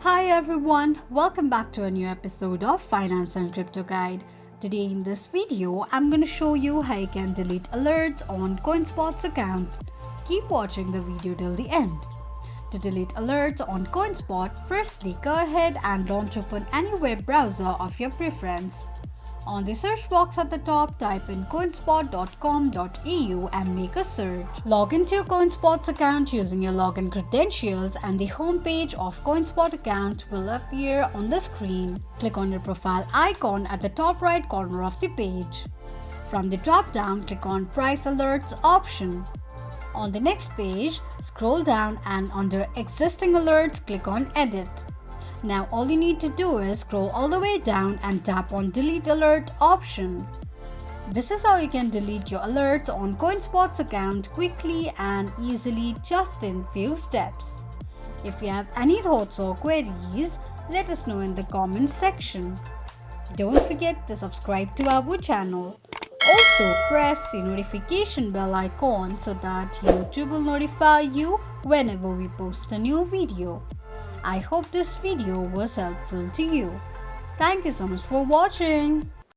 Hi everyone, welcome back to a new episode of Finance and Crypto Guide. Today in this video, I'm going to show you how you can delete alerts on Coinspot's account. Keep watching the video till the end. To delete alerts on Coinspot, firstly go ahead and launch open any web browser of your preference. On the search box at the top, type in coinspot.com.au and make a search. Log into your Coinspot's account using your login credentials and the homepage of Coinspot account will appear on the screen. Click on your profile icon at the top right corner of the page. From the drop down, click on Price Alerts option. On the next page, scroll down and under Existing Alerts, click on Edit. Now all you need to do is scroll all the way down and tap on Delete Alert option. This is how you can delete your alerts on Coinspot's account quickly and easily just in few steps. If you have any thoughts or queries, let us know in the comments section. Don't forget to subscribe to our channel. Also press the notification bell icon so that YouTube will notify you whenever we post a new video. I hope this video was helpful to you. Thank you so much for watching.